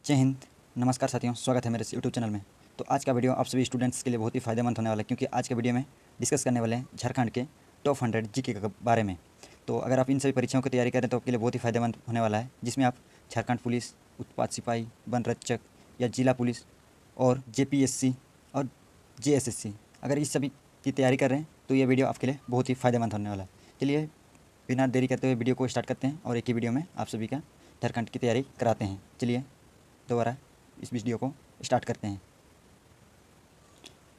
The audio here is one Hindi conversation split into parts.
जय हिंद। नमस्कार साथियों, स्वागत है मेरे इस यूट्यूब चैनल में। तो आज का वीडियो आप सभी स्टूडेंट्स के लिए बहुत ही फ़ायदेमंद होने वाला है, क्योंकि आज के वीडियो में डिस्कस करने वाले हैं झारखंड के टॉप 100 जीके के बारे में। तो अगर आप इन सभी परीक्षाओं की तैयारी करें तो आपके लिए बहुत ही फ़ायदेमंद होने वाला है, जिसमें आप झारखंड पुलिस, उत्पाद सिपाही, वन रक्षक या जिला पुलिस और जेपीएससी और जेएसएससी, अगर इस सभी की तैयारी कर रहे हैं तो ये वीडियो आपके लिए बहुत ही फ़ायदेमंद होने वाला है। चलिए बिना देरी करते हुए वीडियो को स्टार्ट करते हैं और एक ही वीडियो में आप सभी का झारखंड की तैयारी कराते हैं। चलिए दोबारा इस वीडियो को स्टार्ट करते हैं,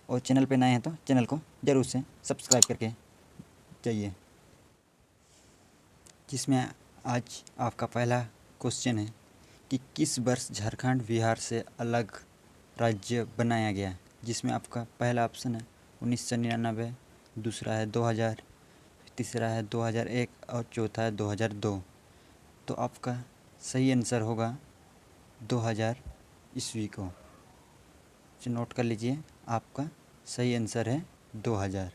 और चैनल पे नए हैं तो चैनल को ज़रूर से सब्सक्राइब करके जाइए। जिसमें आज आपका पहला क्वेश्चन है कि किस वर्ष झारखंड बिहार से अलग राज्य बनाया गया, जिसमें आपका पहला ऑप्शन है 1999, दूसरा है 2000, तीसरा है 2001 और चौथा है 2002। तो आपका सही आंसर होगा 2000 ईस्वी को। इसे नोट कर लीजिए, आपका सही आंसर है 2000।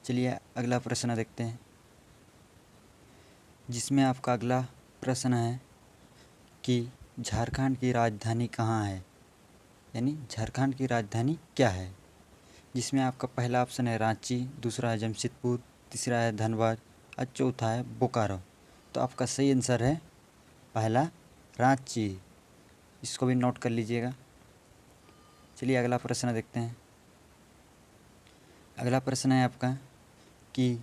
चलिए अगला प्रश्न देखते हैं, जिसमें आपका अगला प्रश्न है कि झारखंड की राजधानी कहाँ है, यानी झारखंड की राजधानी क्या है। जिसमें आपका पहला ऑप्शन है रांची, दूसरा है जमशेदपुर, तीसरा है धनबाद और चौथा है बोकारो। तो आपका सही आंसर है पहला रांची। इसको भी नोट कर लीजिएगा। चलिए अगला प्रश्न देखते हैं। अगला प्रश्न है आपका कि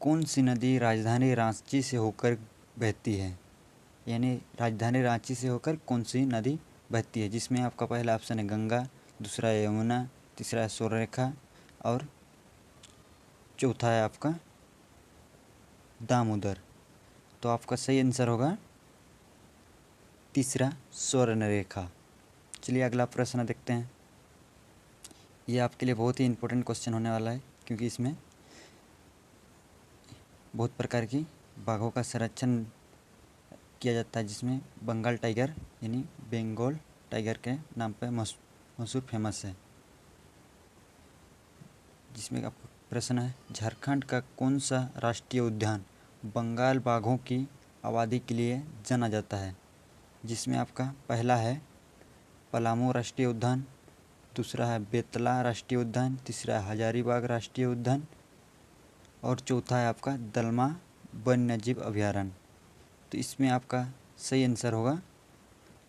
कौन सी नदी राजधानी रांची से होकर बहती है, यानी राजधानी रांची से होकर कौन सी नदी बहती है। जिसमें आपका पहला ऑप्शन है गंगा, दूसरा है यमुना, तीसरा है स्वर्णरेखा और चौथा है आपका दामोदर। तो आपका सही आंसर होगा तीसरा स्वर्णरेखा। चलिए अगला प्रश्न देखते हैं। ये आपके लिए बहुत ही इम्पोर्टेंट क्वेश्चन होने वाला है, क्योंकि इसमें बहुत प्रकार की बाघों का संरक्षण किया जाता है, जिसमें बंगाल टाइगर यानी बंगाल टाइगर के नाम पर मशहूर फेमस है। जिसमें आपका प्रश्न है झारखंड का कौन सा राष्ट्रीय उद्यान बंगाल बाघों की आबादी के लिए जाना जाता है। जिसमें आपका पहला है पलामू राष्ट्रीय उद्यान, दूसरा है बेतला राष्ट्रीय उद्यान, तीसरा है हजारीबाग राष्ट्रीय उद्यान और चौथा है आपका दलमा वन्यजीव अभयारण्य। तो इसमें आपका सही आंसर होगा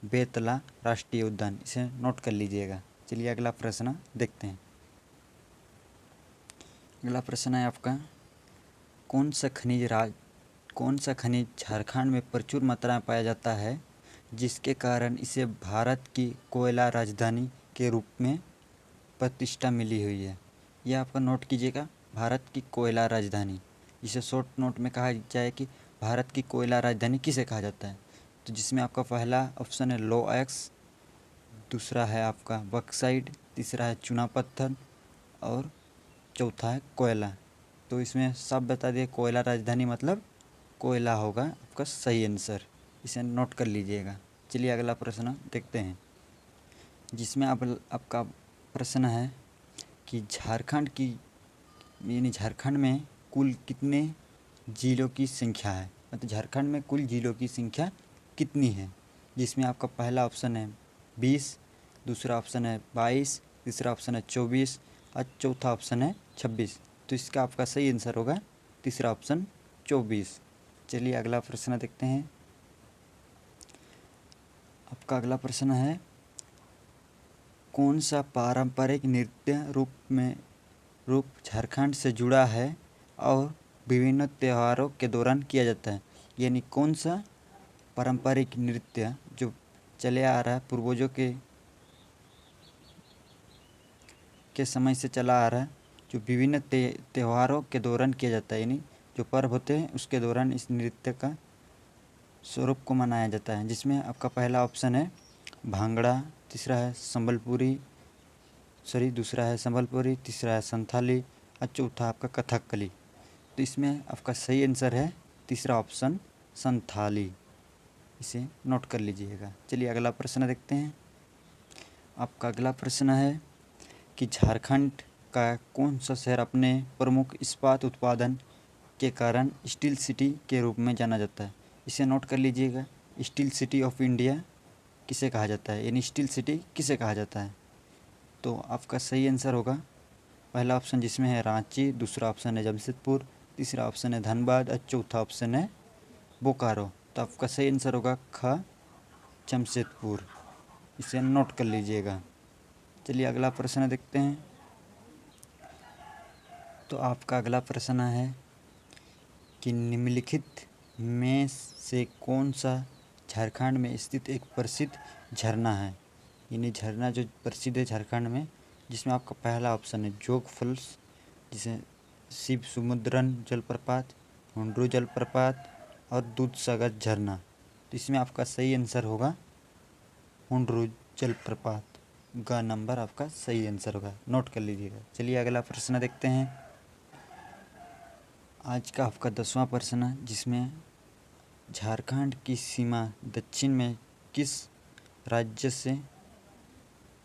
बेतला राष्ट्रीय उद्यान। इसे नोट कर लीजिएगा। चलिए अगला प्रश्न देखते हैं। अगला प्रश्न है आपका कौन सा खनिज झारखंड में प्रचुर मात्रा में पाया जाता है, जिसके कारण इसे भारत की कोयला राजधानी के रूप में प्रतिष्ठा मिली हुई है। यह आपका नोट कीजिएगा, भारत की कोयला राजधानी। इसे शॉर्ट नोट में कहा जाए कि भारत की कोयला राजधानी किसे कहा जाता है। तो जिसमें आपका पहला ऑप्शन है लो एक्स, दूसरा है आपका बक्साइड, तीसरा है चूना पत्थर और चौथा है कोयला। तो इसमें सब बता दिए, कोयला राजधानी मतलब कोयला होगा आपका सही आंसर। इसे नोट कर लीजिएगा। चलिए अगला प्रश्न देखते हैं, जिसमें आपका प्रश्न है कि झारखंड की यानी झारखंड में कुल कितने जिलों की संख्या है, मतलब झारखंड में कुल जिलों की संख्या कितनी है। जिसमें आपका पहला ऑप्शन है 20, दूसरा ऑप्शन है 22, तीसरा ऑप्शन है 24 और चौथा ऑप्शन है 26। तो इसका आपका सही आंसर होगा तीसरा ऑप्शन 24। चलिए अगला प्रश्न देखते हैं। आपका अगला प्रश्न है कौन सा पारंपरिक नृत्य रूप झारखंड से जुड़ा है और विभिन्न त्योहारों के दौरान किया जाता है। यानी कौन सा पारंपरिक नृत्य जो चले आ रहा है पूर्वजों के समय से चला आ रहा है, जो विभिन्न त्योहारों के दौरान किया जाता है, यानी जो पर्व होते हैं उसके दौरान इस नृत्य का स्वरूप को मनाया जाता है। जिसमें आपका पहला ऑप्शन है भांगड़ा, तीसरा है दूसरा है संबलपुरी, तीसरा है संथाली और चौथा आपका कथकली। तो इसमें आपका सही आंसर है तीसरा ऑप्शन संथाली। इसे नोट कर लीजिएगा। चलिए अगला प्रश्न देखते हैं। आपका अगला प्रश्न है कि झारखंड का कौन सा शहर अपने प्रमुख इस्पात उत्पादन के कारण स्टील सिटी के रूप में जाना जाता है। इसे नोट कर लीजिएगा, स्टील सिटी ऑफ इंडिया किसे कहा जाता है, यानी स्टील सिटी किसे कहा जाता है। तो आपका सही आंसर होगा पहला ऑप्शन जिसमें है रांची, दूसरा ऑप्शन है जमशेदपुर, तीसरा ऑप्शन है धनबाद और चौथा ऑप्शन है बोकारो। तो आपका सही आंसर होगा ख जमशेदपुर। इसे नोट कर लीजिएगा। चलिए अगला प्रश्न देखते हैं। तो आपका अगला प्रश्न है कि निम्नलिखित में से कौन सा झारखंड में स्थित एक प्रसिद्ध झरना है, यानी झरना जो प्रसिद्ध है झारखंड में, जिसमें आपका पहला ऑप्शन है जोग फॉल्स, जिसे शिव समुद्रन जलप्रपात, हुंड्रू जलप्रपात और दूधसागर झरना। तो इसमें आपका सही आंसर होगा हुंड्रू जलप्रपात। का नंबर आपका सही आंसर होगा, नोट कर लीजिएगा। चलिए अगला प्रश्न देखते हैं। आज का आपका 10वां प्रश्न, जिसमें झारखंड की सीमा दक्षिण में किस राज्य से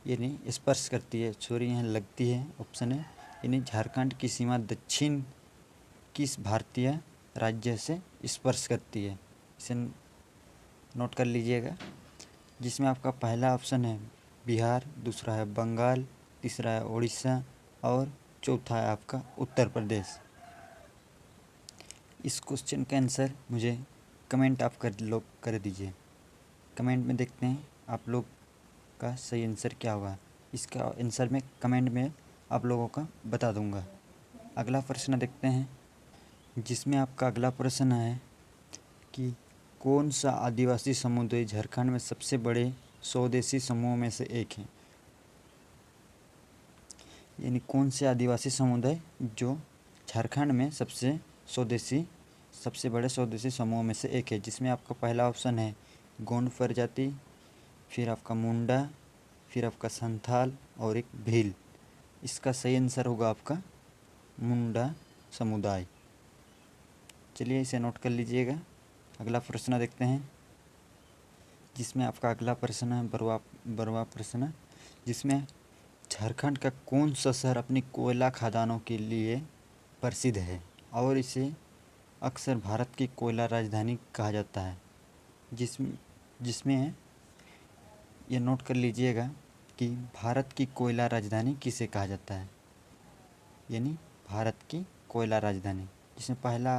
यानी स्पर्श करती है, सॉरी यहाँ लगती है ऑप्शन है, यानी झारखंड की सीमा दक्षिण किस भारतीय राज्य से स्पर्श करती है, इसे नोट कर लीजिएगा। जिसमें आपका पहला ऑप्शन है बिहार, दूसरा है बंगाल, तीसरा है उड़ीसा और चौथा है आपका उत्तर प्रदेश। इस क्वेश्चन का आंसर मुझे कमेंट आप कर दीजिए। कमेंट में देखते हैं आप लोग का सही आंसर क्या होगा। इसका आंसर मैं कमेंट में आप लोगों का बता दूंगा। अगला प्रश्न देखते हैं, जिसमें आपका अगला प्रश्न है कि कौन सा आदिवासी समुदाय झारखंड में सबसे बड़े स्वदेशी समूह में से एक है, यानी कौन से आदिवासी समुदाय जो झारखंड में सबसे बड़े स्वदेशी समूह में से एक है। जिसमें आपका पहला ऑप्शन है गोंड प्रजाति, फिर आपका मुंडा, फिर आपका संथाल और एक भील। इसका सही आंसर होगा आपका मुंडा समुदाय। चलिए इसे नोट कर लीजिएगा। अगला प्रश्न देखते हैं, जिसमें आपका अगला प्रश्न है बरवा प्रश्न, जिसमें झारखंड का कौन सा शहर अपनी कोयला खदानों के लिए प्रसिद्ध है और इसे अक्सर भारत की कोयला राजधानी कहा जाता है। जिसमें ये नोट कर लीजिएगा कि भारत की कोयला राजधानी किसे कहा जाता है, यानी भारत की कोयला राजधानी। जिसमें पहला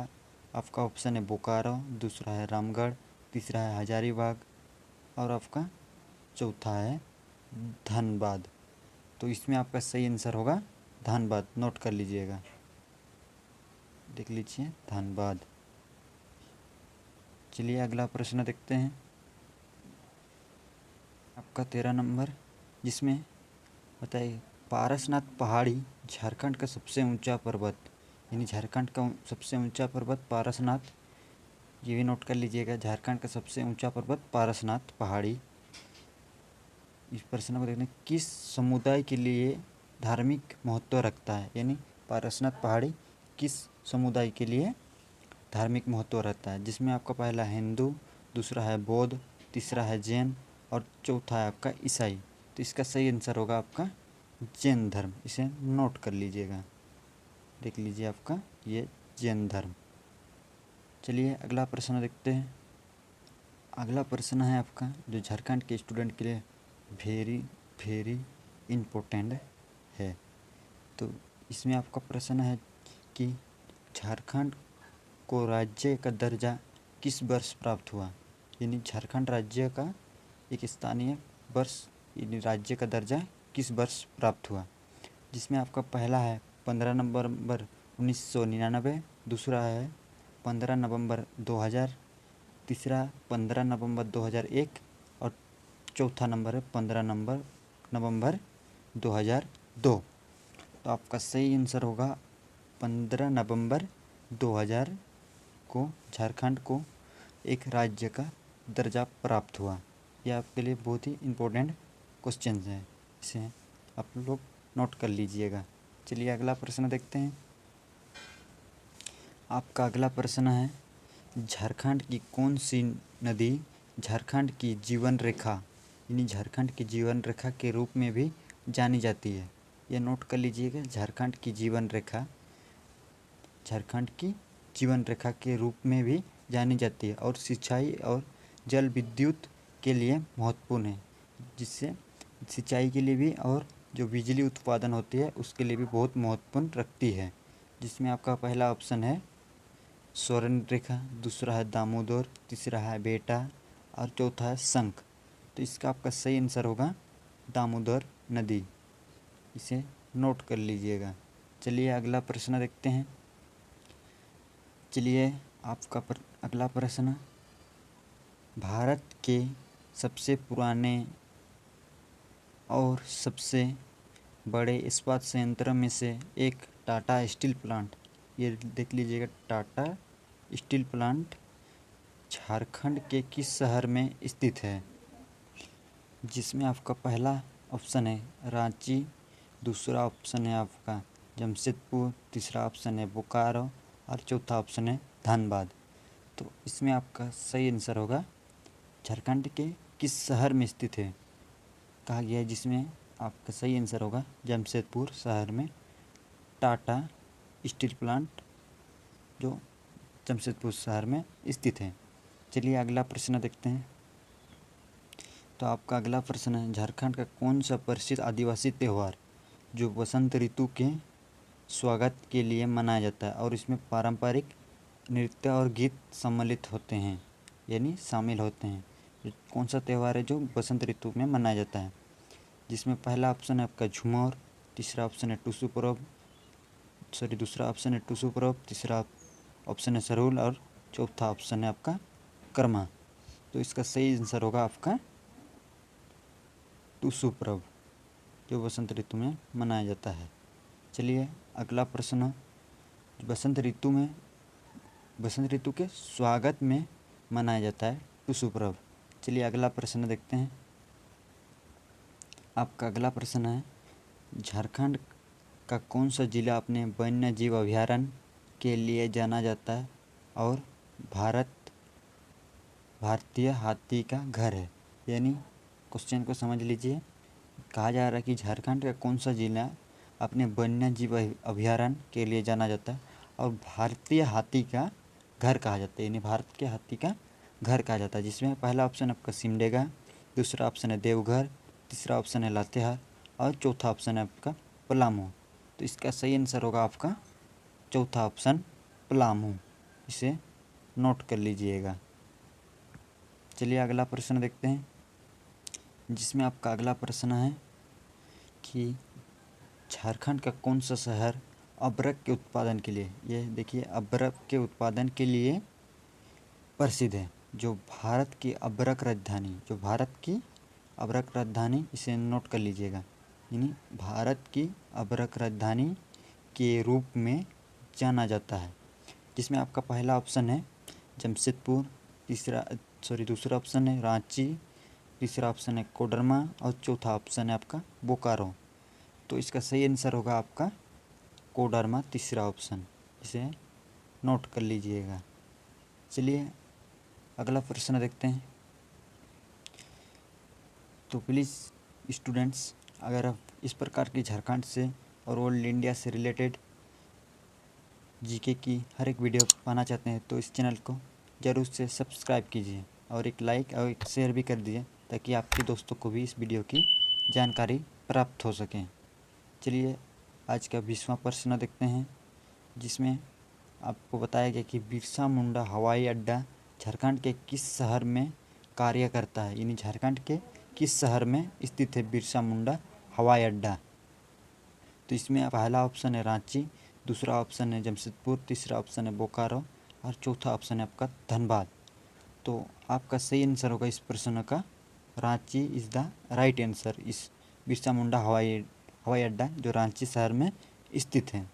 आपका ऑप्शन है बोकारो, दूसरा है रामगढ़, तीसरा है हजारीबाग और आपका चौथा है धनबाद। तो इसमें आपका सही आंसर होगा धनबाद। नोट कर लीजिएगा, देख लीजिए धनबाद। चलिए अगला प्रश्न देखते हैं, आपका 13 नंबर, जिसमें बताइए पारसनाथ पहाड़ी झारखंड का सबसे ऊंचा पर्वत, यानी झारखंड का सबसे ऊंचा पर्वत पारसनाथ, ये भी नोट कर लीजिएगा। झारखंड का सबसे ऊंचा पर्वत पारसनाथ पहाड़ी। इस प्रश्न को देखने किस समुदाय के लिए धार्मिक महत्व रखता है, यानी पारसनाथ पहाड़ी किस समुदाय के लिए धार्मिक महत्व रहता है। जिसमें आपका पहला हिंदू, दूसरा है बौद्ध, तीसरा है जैन और चौथा है आपका ईसाई। तो इसका सही आंसर होगा आपका जैन धर्म। इसे नोट कर लीजिएगा, देख लीजिए आपका ये जैन धर्म। चलिए अगला प्रश्न देखते हैं। अगला प्रश्न है आपका जो झारखंड के स्टूडेंट के लिए वेरी वेरी इम्पोर्टेंट है। तो इसमें आपका प्रश्न है कि झारखंड को राज्य का दर्जा किस वर्ष प्राप्त हुआ, यानी झारखंड राज्य का एक स्थानीय वर्ष यानी राज्य का दर्जा किस वर्ष प्राप्त हुआ। जिसमें आपका पहला है 15 नवंबर 1999, दूसरा है 15 नवंबर 2000, तीसरा 15 नवंबर 2001 और चौथा नंबर है 15 नवंबर 2002। तो आपका सही आंसर होगा 15 नवंबर 2000 को झारखंड को एक राज्य का दर्जा प्राप्त हुआ। यह आपके लिए बहुत ही इम्पोर्टेंट क्वेश्चन है, इसे आप लोग नोट कर लीजिएगा। चलिए अगला प्रश्न देखते हैं। आपका अगला प्रश्न है झारखंड की कौन सी नदी झारखंड की जीवन रेखा यानी झारखंड की जीवन रेखा के रूप में भी जानी जाती है। यह नोट कर लीजिएगा, झारखंड की जीवन रेखा के रूप में भी जानी जाती है और सिंचाई और जल विद्युत के लिए महत्वपूर्ण है, जिससे सिंचाई के लिए भी और जो बिजली उत्पादन होती है उसके लिए भी बहुत महत्वपूर्ण रखती है। जिसमें आपका पहला ऑप्शन है स्वर्ण रेखा, दूसरा है दामोदर, तीसरा है बेटा और चौथा है शंख। तो इसका आपका सही आंसर होगा दामोदर नदी। इसे नोट कर लीजिएगा। चलिए अगला प्रश्न देखते हैं। चलिए आपका अगला प्रश्न, भारत के सबसे पुराने और सबसे बड़े इस्पात संयंत्र में से एक टाटा स्टील प्लांट, ये देख लीजिएगा, टाटा स्टील प्लांट झारखंड के किस शहर में स्थित है? जिसमें आपका पहला ऑप्शन है रांची, दूसरा ऑप्शन है आपका जमशेदपुर, तीसरा ऑप्शन है बोकारो और चौथा ऑप्शन है धनबाद। तो इसमें आपका सही आंसर होगा झारखंड के किस शहर में स्थित है कहा गया है, जिसमें आपका सही आंसर होगा जमशेदपुर शहर में टाटा स्टील प्लांट जो जमशेदपुर शहर में स्थित है। चलिए अगला प्रश्न देखते हैं। तो आपका अगला प्रश्न है, झारखंड का कौन सा प्रसिद्ध आदिवासी त्यौहार जो बसंत ऋतु के स्वागत के लिए मनाया जाता है और इसमें पारंपरिक नृत्य और गीत सम्मिलित होते हैं, यानी शामिल होते हैं। कौन सा त्यौहार है जो बसंत ऋतु में मनाया जाता है? जिसमें पहला ऑप्शन है आपका झूमर, तीसरा ऑप्शन है टुसु पर्व, दूसरा ऑप्शन है टुसु पर्व, तीसरा ऑप्शन है सरहुल और चौथा ऑप्शन है आपका कर्मा। तो इसका सही आंसर होगा आपका टुसु पर्व जो बसंत ऋतु में मनाया जाता है। चलिए अगला प्रश्न, बसंत ऋतु के स्वागत में मनाया जाता है टुसु पर्व। चलिए अगला प्रश्न देखते हैं। आपका अगला प्रश्न है, झारखंड का कौन सा जिला अपने वन्य जीव अभयारण्य के लिए जाना जाता है और भारतीय हाथी का घर है? यानी क्वेश्चन को समझ लीजिए। कहा जा रहा है कि झारखंड का कौन सा जिला अपने वन्य जीव अभयारण्य के लिए जाना जाता है और भारतीय हाथी का घर कहा जाता है, यानी भारत के हाथी का घर कहा जाता है। जिसमें पहला ऑप्शन आपका सिमडेगा, दूसरा ऑप्शन है देवघर, तीसरा ऑप्शन है लातेहार और चौथा ऑप्शन है आपका पलामू। तो इसका सही आंसर होगा आपका चौथा ऑप्शन पलामू। इसे नोट कर लीजिएगा। चलिए अगला प्रश्न देखते हैं। जिसमें आपका अगला प्रश्न है कि झारखंड का कौन सा शहर अबरक के उत्पादन के लिए, ये देखिए, अबरक के उत्पादन के लिए प्रसिद्ध है। जो भारत की अबरक राजधानी, इसे नोट कर लीजिएगा, यानी भारत की अबरक राजधानी के रूप में जाना जाता है। जिसमें आपका पहला ऑप्शन है जमशेदपुर, दूसरा ऑप्शन है रांची, तीसरा ऑप्शन है कोडरमा और चौथा ऑप्शन है आपका बोकारो। तो इसका सही आंसर होगा आपका कोडरमा, तीसरा ऑप्शन। इसे नोट कर लीजिएगा। चलिए अगला प्रश्न देखते हैं। तो प्लीज़ स्टूडेंट्स, अगर आप इस प्रकार की झारखंड से और ऑल इंडिया से रिलेटेड जीके की हर एक वीडियो पाना चाहते हैं तो इस चैनल को ज़रूर से सब्सक्राइब कीजिए और एक लाइक और एक शेयर भी कर दीजिए, ताकि आपके दोस्तों को भी इस वीडियो की जानकारी प्राप्त हो सकें। चलिए आज का 20वां प्रश्न देखते हैं। जिसमें आपको बताया गया कि बिरसा मुंडा हवाई अड्डा झारखंड के किस शहर में कार्य करता है, यानी झारखंड के किस शहर में स्थित है बिरसा मुंडा हवाई अड्डा? तो इसमें पहला ऑप्शन है रांची, दूसरा ऑप्शन है जमशेदपुर, तीसरा ऑप्शन है बोकारो और चौथा ऑप्शन है आपका धनबाद। तो आपका सही आंसर होगा इस प्रश्न का Ranchi is the right answer. इस बिरसा मुंडा हवाई अड्डा जो रांची शहर में स्थित है।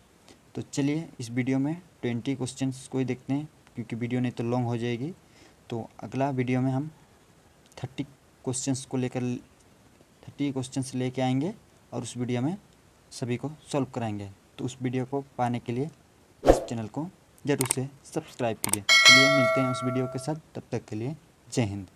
तो चलिए इस वीडियो में 20 क्वेश्चंस को ही देखते हैं, क्योंकि वीडियो नहीं तो लॉन्ग हो जाएगी। तो अगला वीडियो में हम 30 क्वेश्चंस लेके आएंगे और उस वीडियो में सभी को सॉल्व कराएंगे। तो उस वीडियो को पाने के लिए इस चैनल को जरूर से सब्सक्राइब कीजिए। चलिए मिलते हैं उस वीडियो के साथ, तब तक के लिए जय हिंद।